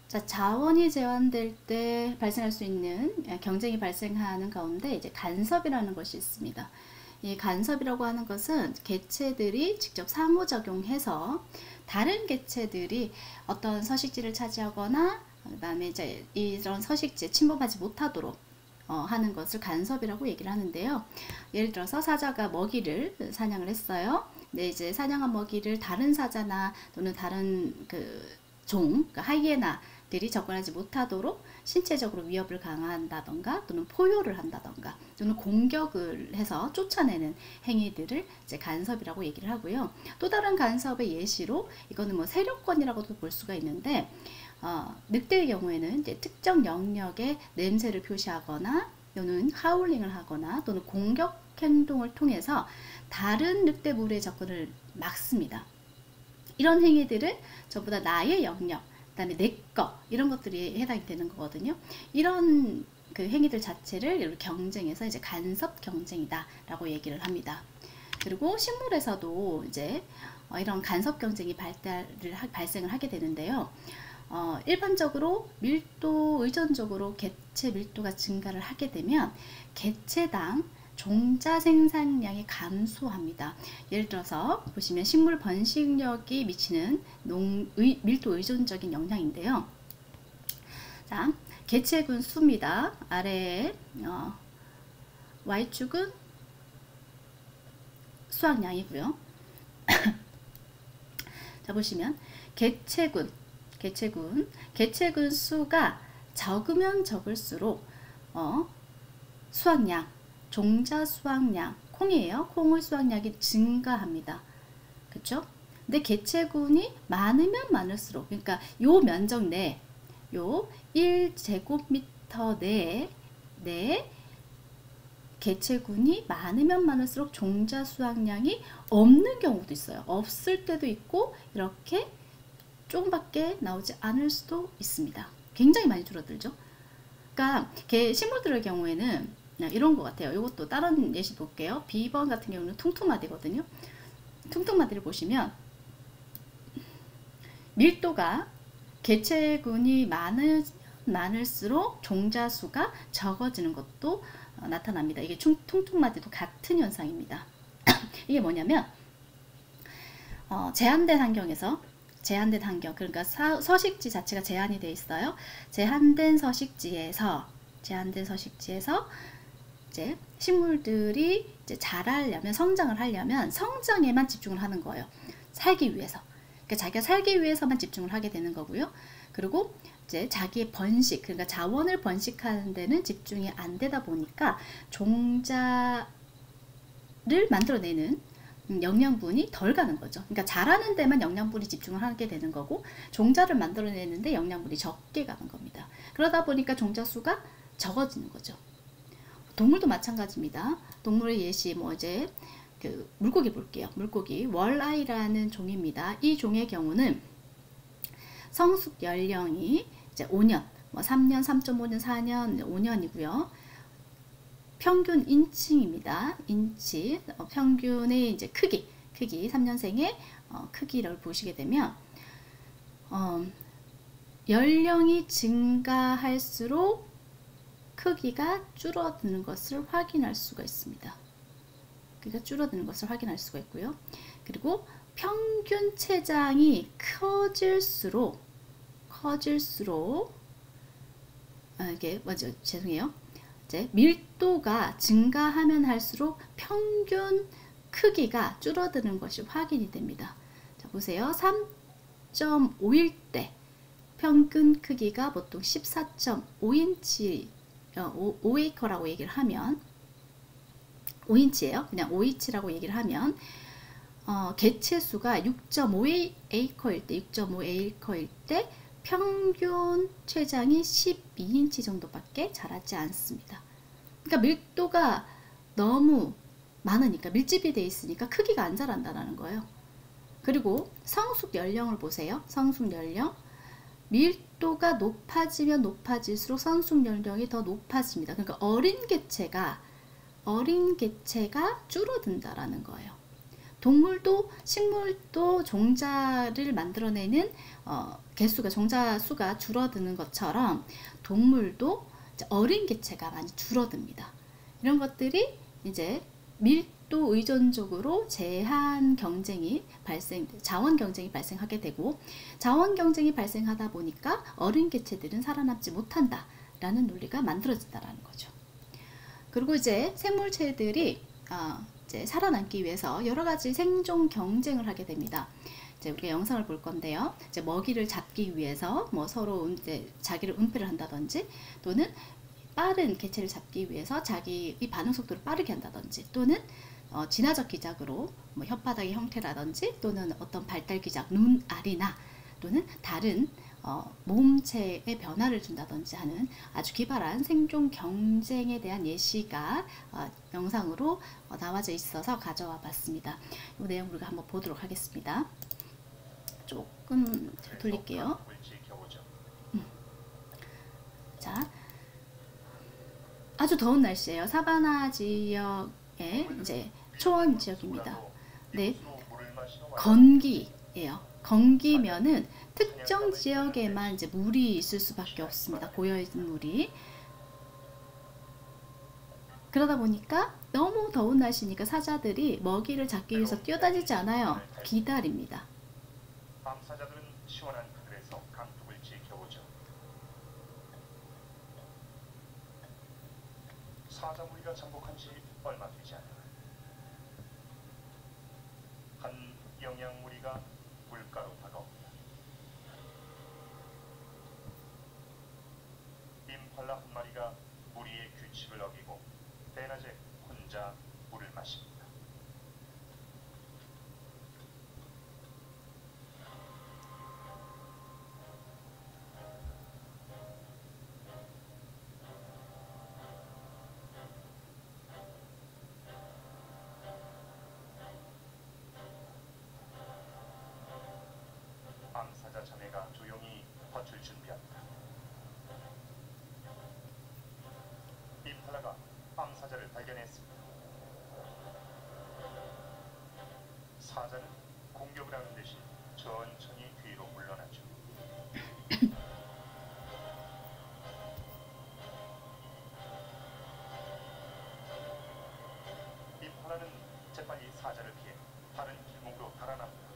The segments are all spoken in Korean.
자, 자원이 제한될 때 발생할 수 있는 경쟁이 발생하는 가운데 이제 간섭이라는 것이 있습니다. 이 간섭이라고 하는 것은 개체들이 직접 상호작용해서 다른 개체들이 어떤 서식지를 차지하거나 그 다음에 이제 이런 서식지에 침범하지 못하도록 하는 것을 간섭이라고 얘기를 하는데요. 예를 들어서 사자가 먹이를 사냥을 했어요. 근데 이제 사냥한 먹이를 다른 사자나 또는 다른 그러니까 하이에나들이 접근하지 못하도록 신체적으로 위협을 강화한다던가 또는 포효를 한다던가 또는 공격을 해서 쫓아내는 행위들을 이제 간섭이라고 얘기를 하고요. 또 다른 간섭의 예시로 이거는 뭐 세력권이라고도 볼 수가 있는데 늑대의 경우에는 이제 특정 영역에 냄새를 표시하거나 또는 하울링을 하거나 또는 공격 행동을 통해서 다른 늑대 무리의 접근을 막습니다. 이런 행위들을 전부 다 나의 영역, 그 다음에 내 거 이런 것들이 해당이 되는 거거든요. 이런 그 행위들 자체를 경쟁에서 이제 간섭 경쟁이다 라고 얘기를 합니다. 그리고 식물에서도 이제 이런 간섭 경쟁이 발생을 하게 되는데요. 일반적으로 밀도 의존적으로 개체 밀도가 증가를 하게 되면 개체당 종자 생산량이 감소합니다. 예를 들어서 보시면 식물 번식력이 미치는 밀도 의존적인 영향인데요. 자, 개체군 수입니다. 아래에 Y축은 수확량이고요. 자, 보시면 개체군 수가 적으면 적을수록 수확량, 종자 수확량, 콩이에요. 콩의 수확량이 증가합니다. 그쵸? 근데 개체군이 많으면 많을수록, 그러니까 요 면적 내, 요 1제곱미터 내에 개체군이 많으면 많을수록 종자 수확량이 없는 경우도 있어요. 없을 때도 있고 이렇게 조금밖에 나오지 않을 수도 있습니다. 굉장히 많이 줄어들죠. 그러니까 식물들의 경우에는 이런 것 같아요. 이것도 다른 예시 볼게요. B번 같은 경우는 퉁퉁마디거든요. 퉁퉁마디를 보시면 밀도가 개체군이 많을수록 종자 수가 적어지는 것도 나타납니다. 이게 퉁퉁마디도 같은 현상입니다. 이게 뭐냐면 제한된 환경, 그러니까 서식지 자체가 제한이 되어 있어요. 제한된 서식지에서 이제 식물들이 이제 자라려면, 성장을 하려면 성장에만 집중을 하는 거예요. 살기 위해서. 그러니까 자기가 살기 위해서만 집중을 하게 되는 거고요. 그리고 이제 자기의 번식, 그러니까 자원을 번식하는 데는 집중이 안 되다 보니까 종자를 만들어내는 영양분이 덜 가는 거죠. 그러니까 자라는 데만 영양분이 집중을 하게 되는 거고 종자를 만들어내는데 영양분이 적게 가는 겁니다. 그러다 보니까 종자 수가 적어지는 거죠. 동물도 마찬가지입니다. 동물의 예시 이제 물고기 볼게요. 물고기 월아이라는 종입니다. 이 종의 경우는 성숙 연령이 이제 5년, 3년, 3.5년, 4년, 5년이고요. 평균 인칭입니다. 인치, 평균의 이제 크기 3년생의 크기를 보시게 되면 연령이 증가할수록 크기가 줄어드는 것을 확인할 수가 있습니다. 크기가 줄어드는 것을 확인할 수가 있고요. 그리고 평균 체장이 커질수록 이게 뭐죠? 죄송해요. 이제 밀도가 증가하면 할수록 평균 크기가 줄어드는 것이 확인이 됩니다. 자, 보세요. 3.5일 때 평균 크기가 보통 14.5인치 5에이커라고 얘기를 하면 5인치예요. 그냥 5인치라고 얘기를 하면 개체 수가 6.5에이커일 때 평균 췌장이 12인치 정도밖에 자라지 않습니다. 그러니까 밀도가 너무 많으니까, 밀집이 되어 있으니까 크기가 안 자란다는 거예요. 그리고 성숙 연령을 보세요. 성숙 연령. 밀도가 높아지면 높아질수록 성숙 연령이 더 높아집니다. 그러니까 어린 개체가 줄어든다라는 거예요. 동물도 식물도 종자를 만들어내는 개수가 종자 수가 줄어드는 것처럼 동물도 어린 개체가 많이 줄어듭니다. 이런 것들이 이제 밀도 의존적으로 자원 경쟁이 발생하게 되고, 자원 경쟁이 발생하다 보니까 어린 개체들은 살아남지 못한다 라는 논리가 만들어진다라는 거죠. 그리고 이제 생물체들이 이제 살아남기 위해서 여러 가지 생존 경쟁을 하게 됩니다. 이제 우리가 영상을 볼 건데요. 이제 먹이를 잡기 위해서 뭐 서로 이제 자기를 은폐를 한다든지, 또는 빠른 개체를 잡기 위해서 자기의 반응 속도를 빠르게 한다든지, 또는 진화적 기작으로 뭐 혓바닥의 형태라든지, 또는 어떤 발달 기작, 눈알이나 또는 다른 몸체의 변화를 준다든지 하는 아주 기발한 생존 경쟁에 대한 예시가 영상으로 나와져 있어서 가져와 봤습니다. 이 내용 우리가 한번 보도록 하겠습니다. 조금 돌릴게요. 자, 아주 더운 날씨예요. 사바나 지역의 이제 초원 지역입니다. 네, 건기예요. 건기면은 특정 지역에만 이제 물이 있을 수밖에 없습니다. 고여있는 물이. 그러다 보니까 너무 더운 날씨니까 사자들이 먹이를 잡기 위해서 뛰어다니지 않아요. 기다립니다. 암사자들은 시원한 그늘에서 강둑을 지켜보죠. 사자 무리가 잠복한 지 얼마 되지 않아 한 영양 무리가 물가로 다가옵니다. 임팔라 한 마리가 무리의 규칙을 어기고 대낮에 혼자 물을 마십니다. 암사자 자매가 조용히 덫을 준비합니다. 임팔라가 암사자를 발견했습니다. 사자는 공격을 하는 대신 천천히 뒤로 물러나죠. 임팔라는 재빨리 사자를 피해 다른 길목으로 달아납니다.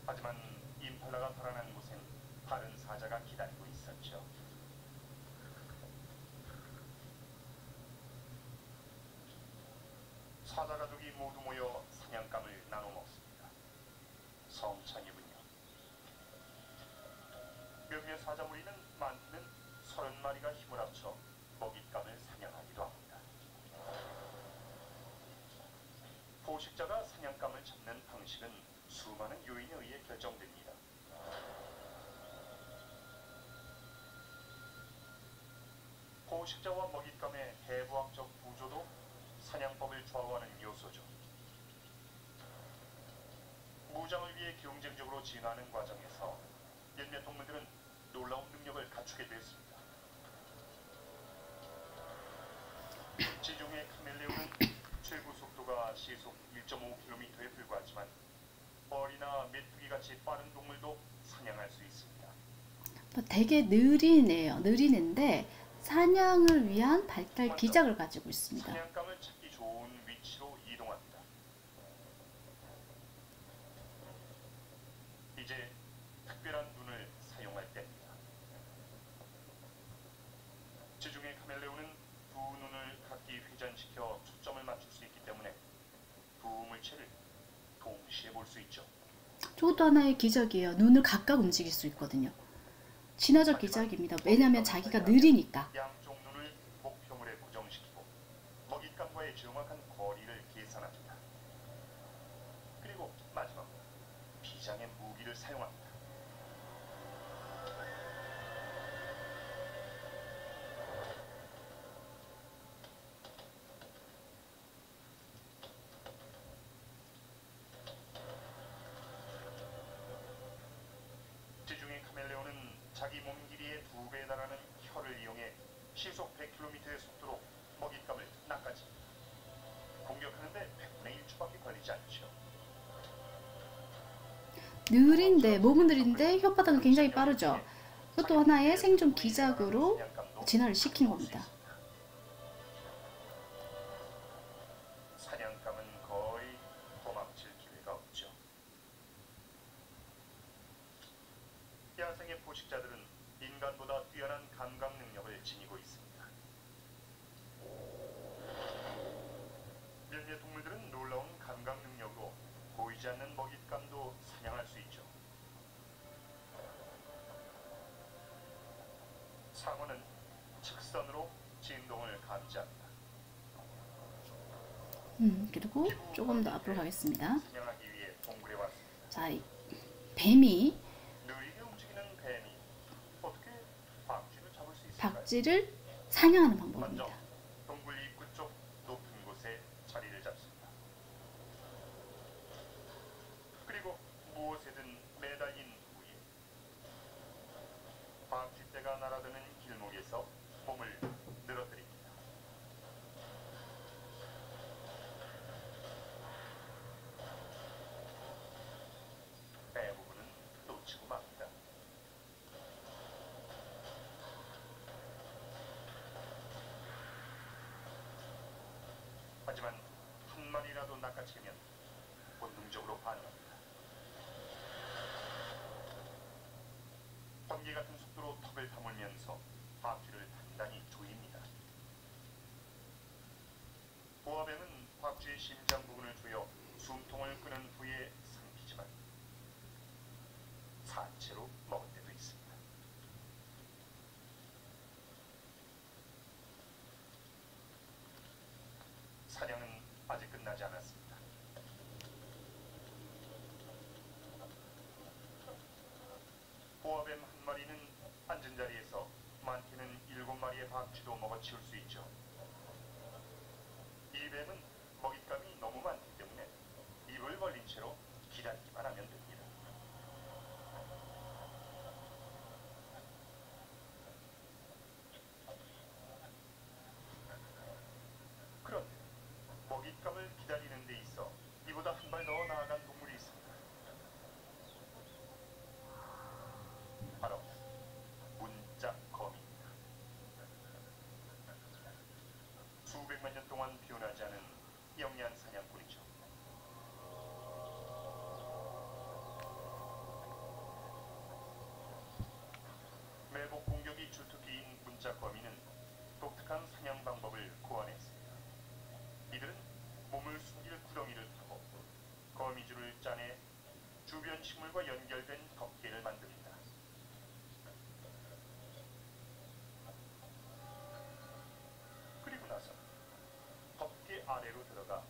하지만 임팔라가 달아난 곳엔 다른 사자가 기다리고 있었죠. 사자 가족이 모두 모여 사냥감을 나눠 먹습니다. 성찬이군요. 몇몇 사자 무리는 많게는 30마리가 힘을 합쳐 먹잇감을 사냥하기도 합니다. 포식자가 사냥감을 잡는 방식은 수많은 요인에 의해 결정됩니다. 포식자와 먹잇감의 해부학적 구조도 사냥법을 좌우하는 요소죠. 무장을 위해 경쟁적으로 진화하는 과정에서 몇몇 동물들은 놀라운 능력을 갖추게 되었습니다. 지중해 카멜레온은 최고 속도가 시속 1.5km에 불과하지만 벌이나 메뚜기 같이 빠른 동물도 사냥할 수 있습니다. 되게 느리네요. 느리는데 사냥을 위한 발달 기작을 가지고 있습니다. 사냥감을 찾기 좋은 위치로 이동합니다. 이제 특별한 눈을 사용할 때입니다. 지중해 카멜레온은 두 눈을 각기 회전시켜 초점을 맞출 수 있기 때문에 두 물체를 동시에 볼 수 있죠. 저것도 하나의 기적이에요. 눈을 각각 움직일 수 있거든요. 진화적 기적입니다. 왜냐하면 자기가 느리니까. 양쪽 눈을 목표물에 고정시키고 먹잇감과의 정확한 거리를 계산합니다. 그리고 마지막 비장의 무기를 사용합니다. 지중해 카멜레온은 자기 몸 길이의 2배에 달하는 혀를 이용해 시속 100km의 속도로 먹잇감을 낚아칩니다. 느린데, 몸은 느린데 혓바닥은 굉장히 빠르죠. 그것도 하나의 생존 기작으로 진화를 시킨 겁니다. 사냥감은 거의 도망칠 기회가 없죠. 야생의 포식자들은 인간보다 뛰어난 감각 능력을 지니고 있습니다. 몇몇 동물들은 놀라운 감각 능력으로 보이지 않는 먹잇감도 사냥할 수 있죠. 상어는 직선으로 진동을 감지합니다. 그리고 조금 더 앞으로 가겠습니다. 사냥하기 위해 동굴에 왔습니다. 자, 이 뱀이 느리게 움직이는 뱀이 어떻게 박쥐를 잡을 수 있을까요? 박쥐를 사냥하는 먼저 방법입니다. 동굴 입구 쪽 높은 곳에 자리를 잡습니다. 그리고 무엇에든 매달린 후에 박쥐떼가 날아드는 길목에서 몸을 늘어뜨립니다. 대부분은 놓치고 맙니다. 하지만 한 마리라도 낚아채면 본능적으로 반응합니다. 번개 같은 속도로 턱을 다물면서 박쥐를 단단히 조입니다. 보아뱀은 박쥐의 심장 부분을 조여 숨통을 끄는 후에 삼키지만 산채로 먹을 때도 있습니다. 사냥은 아직 끝나지 않았습니다. 보아뱀 한 마리는 앉은 자리에서 많게는 7마리의 박쥐도 먹어치울 수 있죠. 이 뱀은 먹잇감이 너무 많기 때문에 입을 벌린 채로 기다리기만 하면 됩니다. 그런데 먹잇감을 기다리는 데 있어 이보다 한 발 더 나아간 동물이 있습니다. 바로 문짝거미입니다. 수백만 년 동안 변하지 않은 영양 사냥꾼이죠. 매복 공격이 주특기인 문짝거미는 독특한 사냥 방법을 고안했습니다. 이들은 몸을 숨길 구덩이를 타고 거미줄을 짜내 주변 식물과 연결된 덮개를 만듭니다. 그리고 나서 덮개 아래로 들어가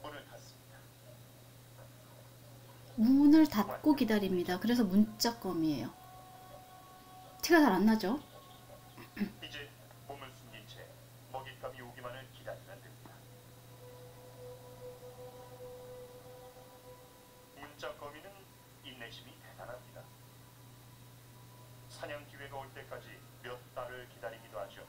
문을 닫습니다. 문을 닫고 기다립니다. 그래서 문짝거미예요. 티가 잘 안 나죠? 이제 몸을 숨긴 채 먹잇감이 오기만을 기다리면 됩니다. 문짝거미는 인내심이 대단합니다. 사냥 기회가 올 때까지 몇 달을 기다리기도 하죠.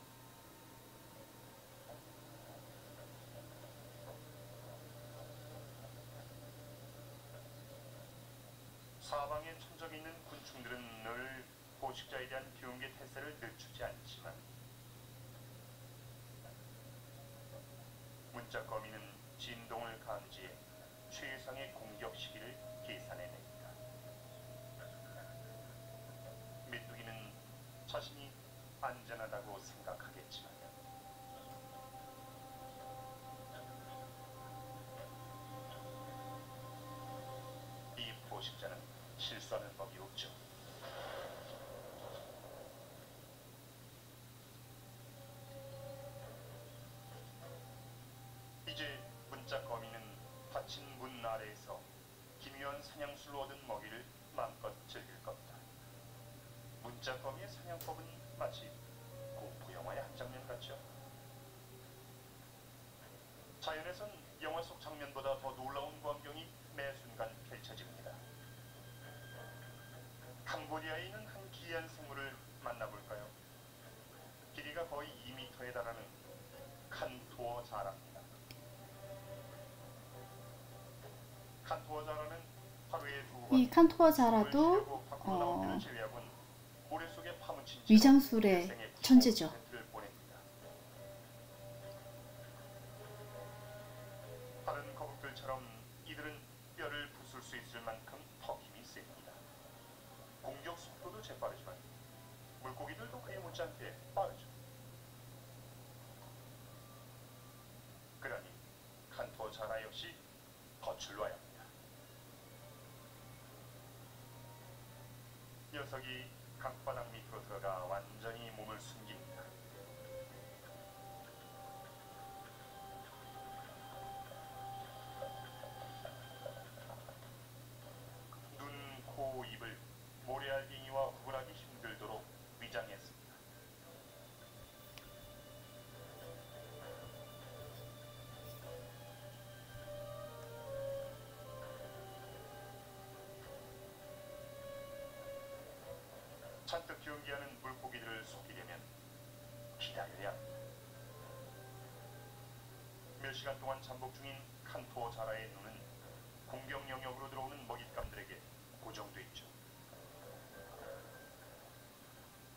사방에 천적이 있는 곤충들은 늘 포식자에 대한 비운개 태세를 늦추지 않지만 문짝거미는 진동을 감지해 최상의 공격 시기를 계산해냅니다. 메뚜기는 자신이 안전하다고 생각하겠지만 이 포식자는 실수하는 법이 없죠. 이제 문짝거미는 닫힌 문 아래에서 기묘한 사냥술로 얻은 먹이를 마음껏 즐길 겁니다. 문짝거미의 사냥법은 마치 공포 영화의 한 장면 같죠. 자연에선 영화 속 장면보다 더 놀라운 광경이 매 순간 펼쳐집니다. 캄보디아에 있는 한 기이한 생물을 만나볼까요? 길이가 거의 2m에 달하는 칸토어 자라입니다. 칸토어 자라는 하루에 이 2번 칸토아 숨을 자라도 쉬려고 밖으로 나올 때를 제외하곤 모래 속에 파묻힌 채로 위장술의 일생의 천재죠. 95%를 보냅니다. 다른 거북들처럼 이들은 뼈를 부술 수 있을 만큼 턱 힘이 셉니다. 공격 속도도 재빠르지만 물고기들도 그에 못지않게 빠르죠. 그러니 칸토 자라 역시 거칠러야 합니다. 녀석이 강바닥 밑으로 들어가 완전히 몸을 숨깁니다. 눈, 코, 입을 모래알갱이와 구분하기 힘들도록 위장했습니다. 잔뜩 경계하는 물고기들을 속이려면 기다려야 합니다. 몇 시간 동안 잠복 중인 칸토 자라의 눈은 공격 영역으로 들어오는 먹잇감들에게 고정돼 있죠.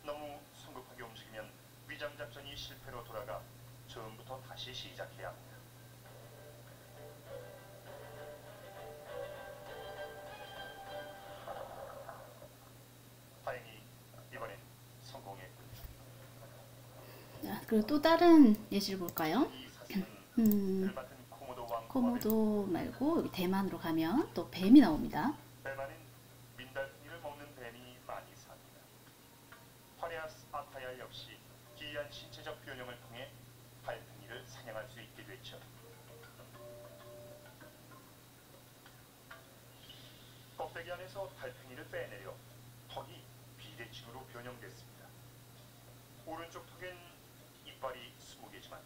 너무 성급하게 움직이면 위장 작전이 실패로 돌아가 처음부터 다시 시작해야 합니다. 다행히 이번엔 성공했군요. 자, 그리고 또 다른 예시를 볼까요? 이 사슴은 음, 들맡은 코모도 왕 코모도 말고 여기 대만으로 가면 또 뱀이 나옵니다. 대만은 민달팽이를 먹는 뱀이 많이 삽니다. 파레아스 아타야 역시 기이한 신체적 변형을 통해 달팽이를 사냥할 수 있게 됐죠. 껍데기 안에서 달팽이를 빼내려 턱이 비대칭으로 변형됐습니다. 오른쪽 턱엔 이빨이 20개지만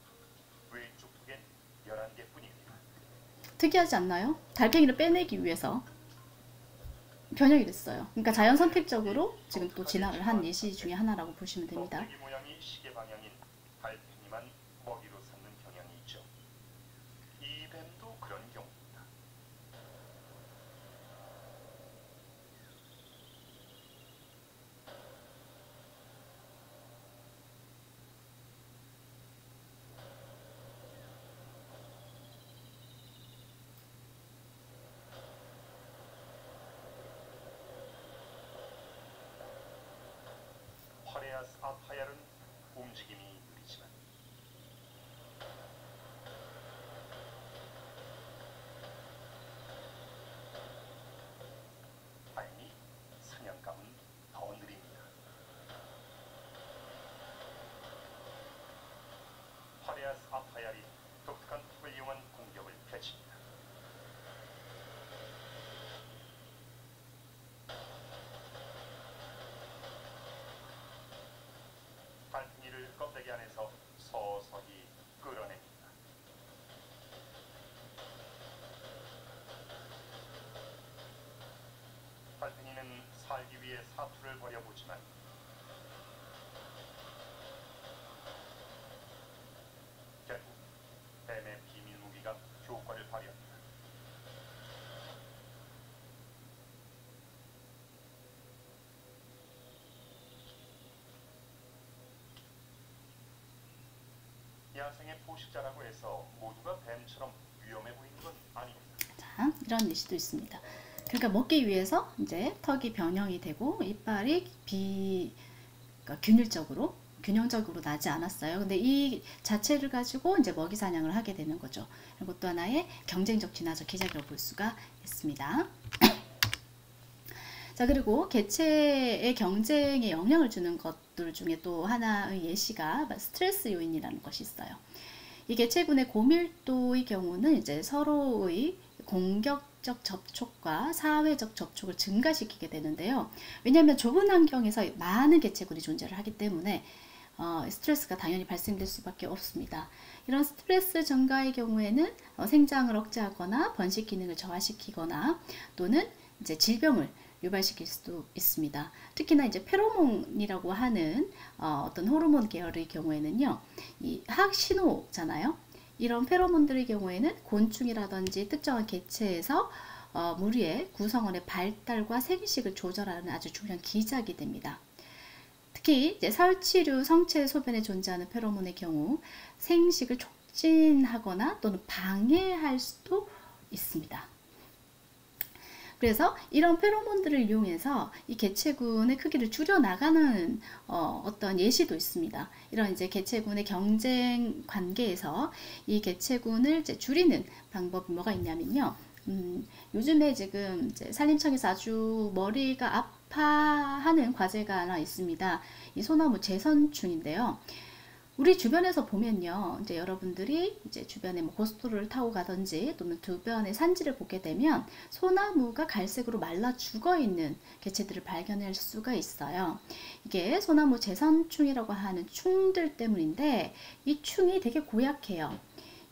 왼쪽 턱엔 11개뿐입니다. 특이하지 않나요? 달팽이를 빼내기 위해서 변형이 됐어요. 그러니까 자연 선택적으로 지금 또 진화를 한 예시 중에 하나라고 보시면 됩니다. 껍데기 모양이 시계 방향인 달팽이만 먹이로 삼는 경향이 있죠. 이 뱀도 그런 경우입니다. 파레아스 아파얄은 움직임이 느리지만 다행히 사냥감은 더 느립니다. 파레아스 아파얄이 독특한 턱을 이용한 공격을 펼칩니다. 달팽이를 껍데기 안에서 서서히 끌어냅니다. 달팽이는 살기 위해 사투를 벌여보지만 결국 뱀의 비밀 무기가 효과를 발휘합니다. 야생의 포식자라고 해서 모두가 뱀처럼 위험해 보이는 건 아닙니다. 자, 이런 예시도 있습니다. 그러니까 먹기 위해서 이제 턱이 변형이 되고 이빨이 그러니까 균형적으로 나지 않았어요. 근데 이 자체를 가지고 이제 먹이 사냥을 하게 되는 거죠. 그리고 또 하나의 경쟁적 진화적 기작이라고 볼 수가 있습니다. 자, 그리고 개체의 경쟁에 영향을 주는 것들 중에 또 하나의 예시가 스트레스 요인이라는 것이 있어요. 이 개체군의 고밀도의 경우는 이제 서로의 공격적 접촉과 사회적 접촉을 증가시키게 되는데요. 왜냐하면 좁은 환경에서 많은 개체군이 존재를 하기 때문에 스트레스가 당연히 발생될 수밖에 없습니다. 이런 스트레스 증가의 경우에는 생장을 억제하거나 번식 기능을 저하시키거나 또는 이제 질병을 유발시킬 수도 있습니다. 특히나 이제 페로몬이라고 하는 어떤 호르몬 계열의 경우에는요, 이 화학 신호잖아요. 이런 페로몬들의 경우에는 곤충이라든지 특정한 개체에서 무리의 구성원의 발달과 생식을 조절하는 아주 중요한 기작이 됩니다. 특히 이제 설치류 성체 소변에 존재하는 페로몬의 경우 생식을 촉진하거나 또는 방해할 수도 있습니다. 그래서 이런 페로몬들을 이용해서 이 개체군의 크기를 줄여 나가는 어떤 예시도 있습니다. 이런 이제 개체군의 경쟁 관계에서 이 개체군을 이제 줄이는 방법이 뭐가 있냐면요. 요즘에 지금 이제 산림청에서 아주 머리가 아파하는 과제가 하나 있습니다. 이 소나무 재선충인데요. 우리 주변에서 보면요, 이제 여러분들이 이제 주변에 뭐 고속도로를 타고 가든지 또는 주변의 산지를 보게 되면 소나무가 갈색으로 말라 죽어 있는 개체들을 발견할 수가 있어요. 이게 소나무 재선충이라고 하는 충들 때문인데 이 충이 되게 고약해요.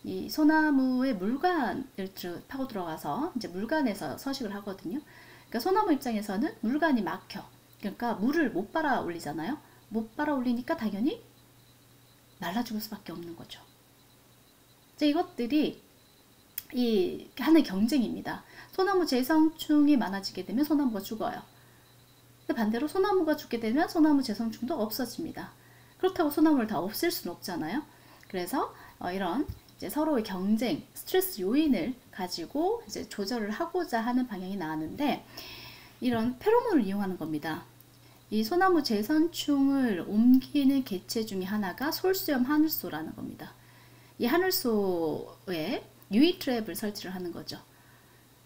이 소나무의 물관을 파고 들어가서 이제 물관에서 서식을 하거든요. 그러니까 소나무 입장에서는 물관이 막혀. 그러니까 물을 못 빨아 올리잖아요. 못 빨아 올리니까 당연히 말라 죽을 수밖에 없는 거죠. 이것들이 이 하나의 경쟁입니다. 소나무 재성충이 많아지게 되면 소나무가 죽어요. 반대로 소나무가 죽게 되면 소나무 재성충도 없어집니다. 그렇다고 소나무를 다 없앨 수는 없잖아요. 그래서 이런 이제 서로의 경쟁, 스트레스 요인을 가지고 이제 조절을 하고자 하는 방향이 나왔는데 이런 페로몬을 이용하는 겁니다. 이 소나무 재선충을 옮기는 개체 중에 하나가 솔수염 하늘소라는 겁니다. 이 하늘소에 유이 트랩을 설치를 하는 거죠.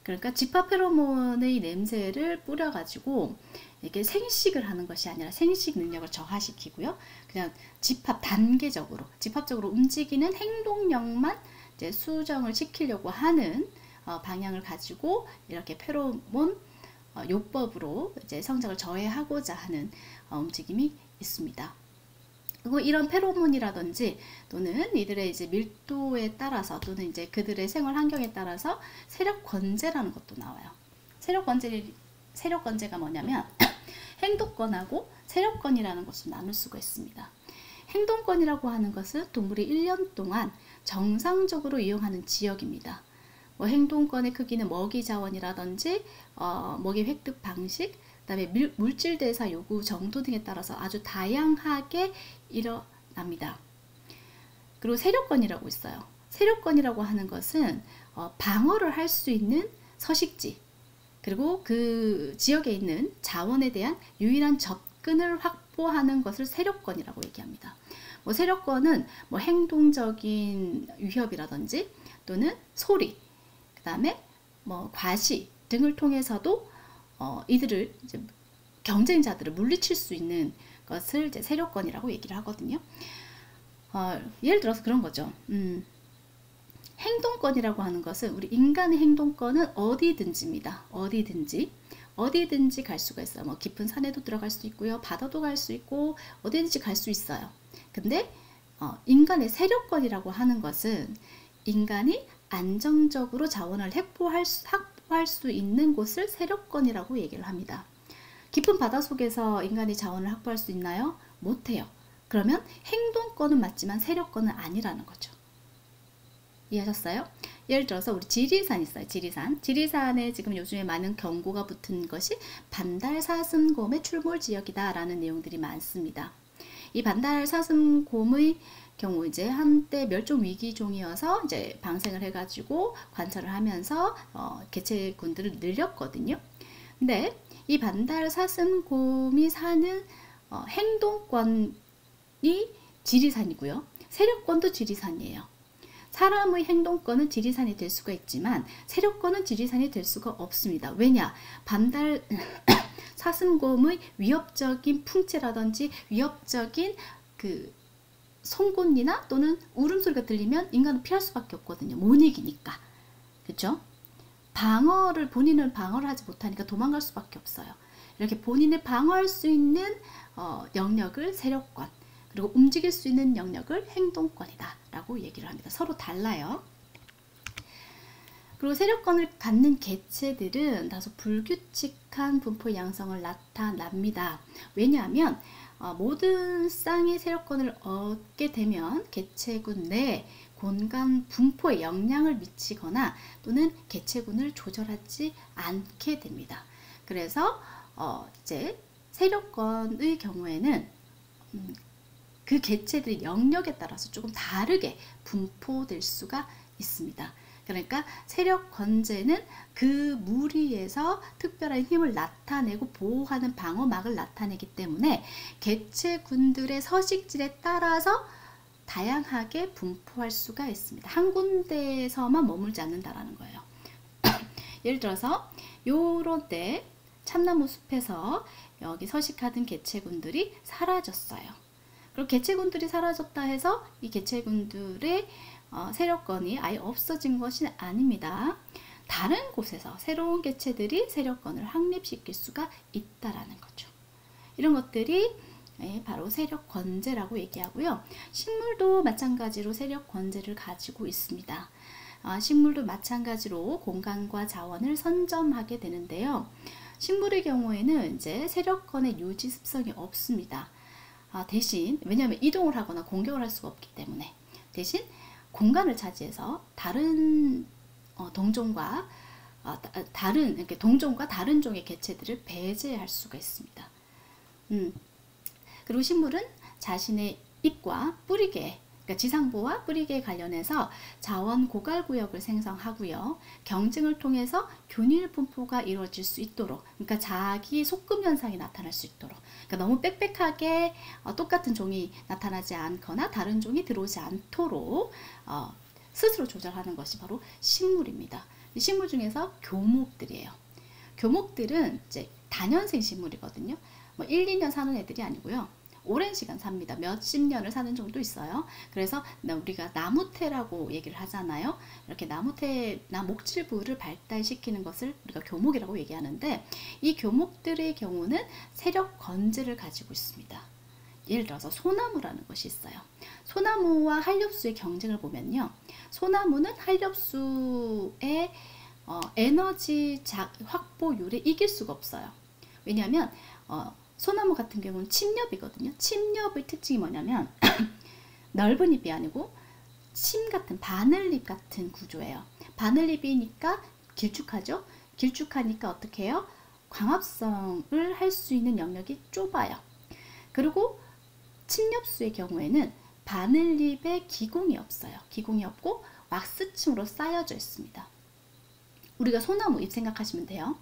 그러니까 집합 페로몬의 냄새를 뿌려가지고 이게 생식을 하는 것이 아니라 생식 능력을 저하시키고요. 그냥 집합적으로 움직이는 행동력만 이제 수정을 시키려고 하는 방향을 가지고 이렇게 페로몬 요법으로 이제 성장을 저해하고자 하는 움직임이 있습니다. 그리고 이런 페로몬이라든지 또는 이들의 이제 밀도에 따라서 또는 이제 그들의 생활 환경에 따라서 세력 건재라는 것도 나와요. 세력 건재가 뭐냐면 행동권하고 세력권이라는 것을 나눌 수가 있습니다. 행동권이라고 하는 것은 동물이 1년 동안 정상적으로 이용하는 지역입니다. 행동권의 크기는 먹이 자원이라든지 먹이 획득 방식, 그다음에 물질 대사 요구 정도 등에 따라서 아주 다양하게 일어납니다. 그리고 세력권이라고 있어요. 세력권이라고 하는 것은 방어를 할 수 있는 서식지, 그리고 그 지역에 있는 자원에 대한 유일한 접근을 확보하는 것을 세력권이라고 얘기합니다. 세력권은 행동적인 위협이라든지 또는 소리, 그 다음에 과시 등을 통해서도 이들을 이제 경쟁자들을 물리칠 수 있는 것을 이제 세력권이라고 얘기를 하거든요. 예를 들어서 그런 거죠. 행동권이라고 하는 것은 우리 인간의 행동권은 어디든지입니다. 어디든지 갈 수가 있어요. 깊은 산에도 들어갈 수 있고요, 바다도 갈 수 있고 어디든지 갈 수 있어요. 근데 인간의 세력권이라고 하는 것은 인간이 안정적으로 자원을 확보할 수 있는 곳을 세력권이라고 얘기를 합니다. 깊은 바다 속에서 인간이 자원을 확보할 수 있나요? 못해요. 그러면 행동권은 맞지만 세력권은 아니라는 거죠. 이해하셨어요? 예를 들어서 우리 지리산 있어요. 지리산에 지금 요즘에 많은 경고가 붙은 것이 반달사슴곰의 출몰 지역이다 라는 내용들이 많습니다. 이 반달사슴곰의 경우 이제 한때 멸종 위기종이어서 이제 방생을 해가지고 관찰을 하면서 개체군들을 늘렸거든요. 근데 이 반달사슴곰이 사는 행동권이 지리산이고요. 세력권도 지리산이에요. 사람의 행동권은 지리산이 될 수가 있지만 세력권은 지리산이 될 수가 없습니다. 왜냐? 반달사슴곰의 위협적인 풍채라든지 위협적인 그 송곳니나 또는 울음소리가 들리면 인간은 피할 수밖에 없거든요. 못 이기니까. 그렇죠? 본인은 방어를 하지 못하니까 도망갈 수밖에 없어요. 이렇게 본인을 방어할 수 있는 영역을 세력권, 그리고 움직일 수 있는 영역을 행동권이다 라고 얘기를 합니다. 서로 달라요. 그리고 세력권을 갖는 개체들은 다소 불규칙한 분포 양성을 나타납니다. 왜냐하면 모든 쌍의 세력권을 얻게 되면 개체군 내 공간 분포에 영향을 미치거나 또는 개체군을 조절하지 않게 됩니다. 그래서 이제 세력권의 경우에는 그 개체들의 영역에 따라서 조금 다르게 분포될 수가 있습니다. 그러니까 세력권제는 그 무리에서 특별한 힘을 나타내고 보호하는 방어막을 나타내기 때문에 개체군들의 서식질에 따라서 다양하게 분포할 수가 있습니다. 한 군데에서만 머물지 않는다라는 거예요. 예를 들어서 요런 때 참나무 숲에서 여기 서식하던 개체군들이 사라졌어요. 그리고 개체군들이 사라졌다 해서 이 개체군들의 세력권이 아예 없어진 것이 아닙니다. 다른 곳에서 새로운 개체들이 세력권을 확립시킬 수가 있다라는 거죠. 이런 것들이 바로 세력권제라고 얘기하고요. 식물도 마찬가지로 세력권제를 가지고 있습니다. 식물도 마찬가지로 공간과 자원을 선점하게 되는데요. 식물의 경우에는 이제 세력권의 유지 습성이 없습니다. 대신 왜냐하면 이동을 하거나 공격을 할 수가 없기 때문에 대신 공간을 차지해서 다른 동종과 다른 종의 개체들을 배제할 수가 있습니다. 그리고 식물은 자신의 잎과 뿌리계, 그러니까 지상부와 뿌리계에 관련해서 자원 고갈구역을 생성하고요. 경쟁을 통해서 균일 분포가 이루어질 수 있도록, 그러니까 자기 속금 현상이 나타날 수 있도록, 그러니까 너무 빽빽하게 똑같은 종이 나타나지 않거나 다른 종이 들어오지 않도록 스스로 조절하는 것이 바로 식물입니다. 식물 중에서 교목들이에요. 교목들은 이제 다년생 식물이거든요. 뭐 1, 2년 사는 애들이 아니고요. 오랜 시간 삽니다. 몇십 년을 사는 정도 있어요. 그래서 우리가 나무태라고 얘기를 하잖아요. 이렇게 나무태나 목질부를 발달시키는 것을 우리가 교목이라고 얘기하는데, 이 교목들의 경우는 세력 건재를 가지고 있습니다. 예를 들어서 소나무라는 것이 있어요. 소나무와 한렵수의 경쟁을 보면요. 소나무는 한렵수의 에너지 확보율에 이길 수가 없어요. 왜냐하면 소나무 같은 경우는 침엽이거든요. 침엽의 특징이 뭐냐면 넓은 잎이 아니고 침 같은 바늘잎 같은 구조예요. 바늘잎이니까 길쭉하죠. 길쭉하니까 어떻게 해요? 광합성을 할 수 있는 영역이 좁아요. 그리고 침엽수의 경우에는 바늘잎에 기공이 없어요. 기공이 없고 왁스층으로 쌓여져 있습니다. 우리가 소나무 잎 생각하시면 돼요.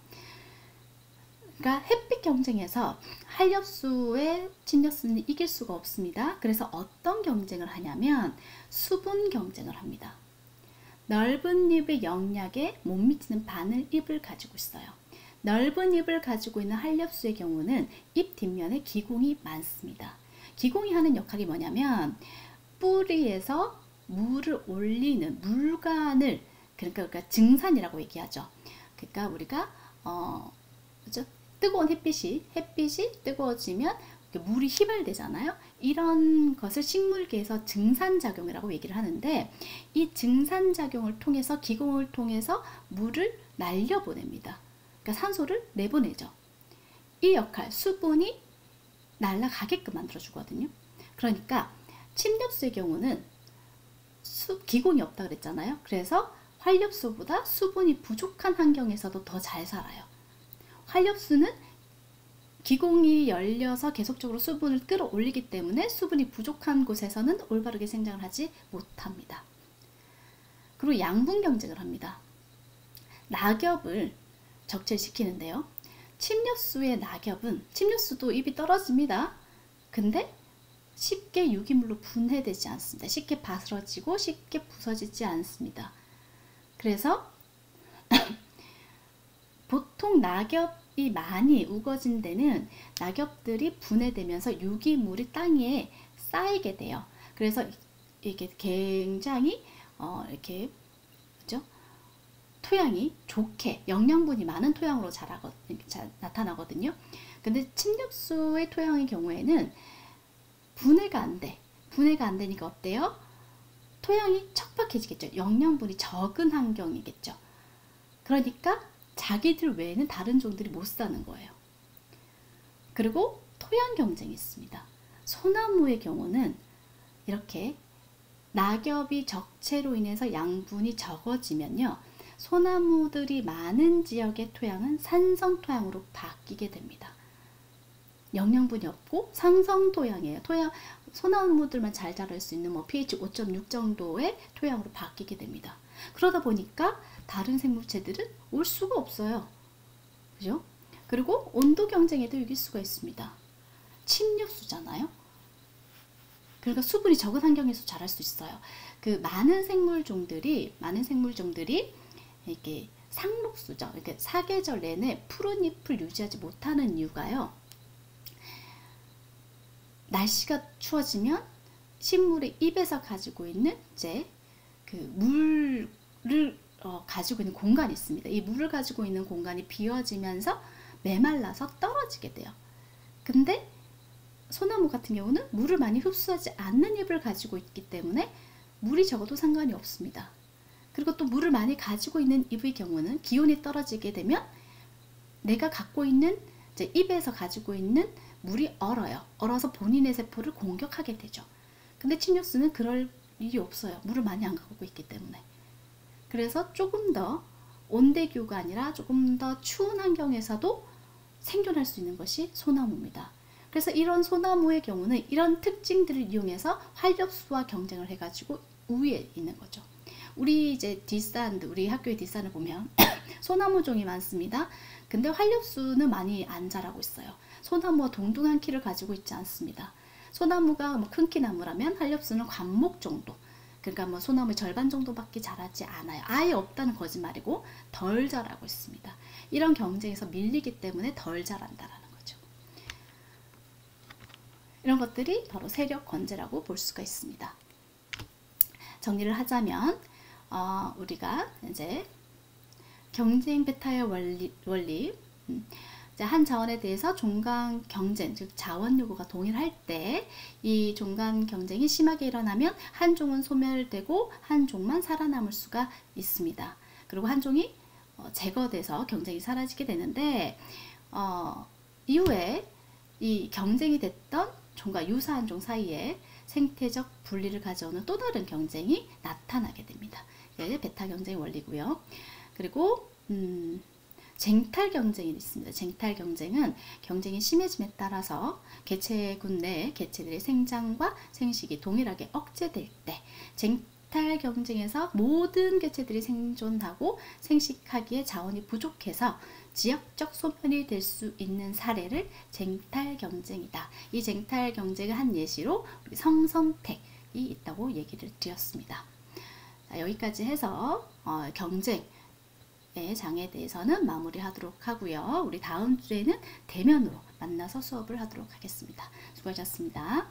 그러니까 햇빛 경쟁에서 한렵수의 침엽수는 이길 수가 없습니다. 그래서 어떤 경쟁을 하냐면 수분 경쟁을 합니다. 넓은 잎의 영약에 못 미치는 바늘잎을 가지고 있어요. 넓은 잎을 가지고 있는 한렵수의 경우는 잎 뒷면에 기공이 많습니다. 기공이 하는 역할이 뭐냐면 뿌리에서 물을 올리는 물관을, 그러니까 증산이라고 얘기하죠. 그러니까 우리가 그죠? 뜨거운 햇빛이 뜨거워지면 물이 휘발되잖아요. 이런 것을 식물계에서 증산작용이라고 얘기를 하는데, 이 증산작용을 통해서 기공을 통해서 물을 날려보냅니다. 그러니까 산소를 내보내죠. 이 역할, 수분이 날아가게끔 만들어주거든요. 그러니까 침엽수의 경우는 기공이 없다 그랬잖아요. 그래서 활엽수보다 수분이 부족한 환경에서도 더 잘 살아요. 활엽수는 기공이 열려서 계속적으로 수분을 끌어올리기 때문에 수분이 부족한 곳에서는 올바르게 생장을 하지 못합니다. 그리고 양분 경쟁을 합니다. 낙엽을 적재시키는데요. 침엽수의 낙엽은, 침엽수도 잎이 떨어집니다. 근데 쉽게 유기물로 분해되지 않습니다. 쉽게 바스러지고 쉽게 부서지지 않습니다. 그래서 보통 낙엽이 많이 우거진 데는 낙엽들이 분해되면서 유기물이 땅에 쌓이게 돼요. 그래서 이게 굉장히 이렇게 그죠? 토양이 좋게 영양분이 많은 토양으로 나타나거든요. 근데 침엽수의 토양의 경우에는 분해가 안 돼. 분해가 안 되니까 어때요? 토양이 척박해지겠죠. 영양분이 적은 환경이겠죠. 그러니까 자기들 외에는 다른 종들이 못 사는 거예요. 그리고 토양 경쟁이 있습니다. 소나무의 경우는 이렇게 낙엽이 적체로 인해서 양분이 적어지면요, 소나무들이 많은 지역의 토양은 산성 토양으로 바뀌게 됩니다. 영양분이 없고 상성 토양이에요. 소나무들만 잘 자랄 수 있는 pH 5.6 정도의 토양으로 바뀌게 됩니다. 그러다 보니까 다른 생물체들은 올 수가 없어요. 그죠? 그리고 온도 경쟁에도 이길 수가 있습니다. 침엽수잖아요. 그러니까 수분이 적은 환경에서 자랄 수 있어요. 그 많은 생물종들이 이렇게 상록수죠. 이렇게 사계절 내내 푸른 잎을 유지하지 못하는 이유가요, 날씨가 추워지면 식물의 잎에서 가지고 있는 이제 그 물을 가지고 있는 공간이 있습니다. 이 물을 가지고 있는 공간이 비어지면서 메말라서 떨어지게 돼요. 근데 소나무 같은 경우는 물을 많이 흡수하지 않는 잎을 가지고 있기 때문에 물이 적어도 상관이 없습니다. 그리고 또 물을 많이 가지고 있는 잎의 경우는 기온이 떨어지게 되면 내가 갖고 있는 이제 잎에서 가지고 있는 물이 얼어요. 얼어서 본인의 세포를 공격하게 되죠. 근데 침엽수는 그럴 일이 없어요. 물을 많이 안 갖고 있기 때문에. 그래서 조금 더 온대교가 아니라 조금 더 추운 환경에서도 생존할 수 있는 것이 소나무입니다. 그래서 이런 소나무의 경우는 이런 특징들을 이용해서 활엽수와 경쟁을 해가지고 우위에 있는 거죠. 우리 이제 뒷산, 우리 학교의 뒷산을 보면 소나무종이 많습니다. 근데 활엽수는 많이 안 자라고 있어요. 소나무와 동등한 키를 가지고 있지 않습니다. 소나무가 큰 키나무라면 활엽수는 관목 정도, 그러니까 소나무의 절반 정도밖에 자라지 않아요. 아예 없다는 거짓말이고 덜 자라고 있습니다. 이런 경쟁에서 밀리기 때문에 덜 자란다라는 거죠. 이런 것들이 바로 세력 건재라고 볼 수가 있습니다. 정리를 하자면 우리가 이제 경쟁 베타의 원리, 한 자원에 대해서 종간 경쟁, 즉 자원 요구가 동일할 때 이 종간 경쟁이 심하게 일어나면 한 종은 소멸되고 한 종만 살아남을 수가 있습니다. 그리고 한 종이 제거돼서 경쟁이 사라지게 되는데 이후에 이 경쟁이 됐던 종과 유사한 종 사이에 생태적 분리를 가져오는 또 다른 경쟁이 나타나게 됩니다. 이게 베타 경쟁의 원리고요. 그리고 쟁탈 경쟁이 있습니다. 쟁탈 경쟁은 경쟁이 심해짐에 따라서 개체군 내 개체들의 생장과 생식이 동일하게 억제될 때, 쟁탈 경쟁에서 모든 개체들이 생존하고 생식하기에 자원이 부족해서 지역적 소멸이 될 수 있는 사례를 쟁탈 경쟁이다. 이 쟁탈 경쟁을 한 예시로 우리 성성택이 있다고 얘기를 드렸습니다. 자, 여기까지 해서 경쟁 장에 대해서는 마무리하도록 하고요. 우리 다음 주에는 대면으로 만나서 수업을 하도록 하겠습니다. 수고하셨습니다.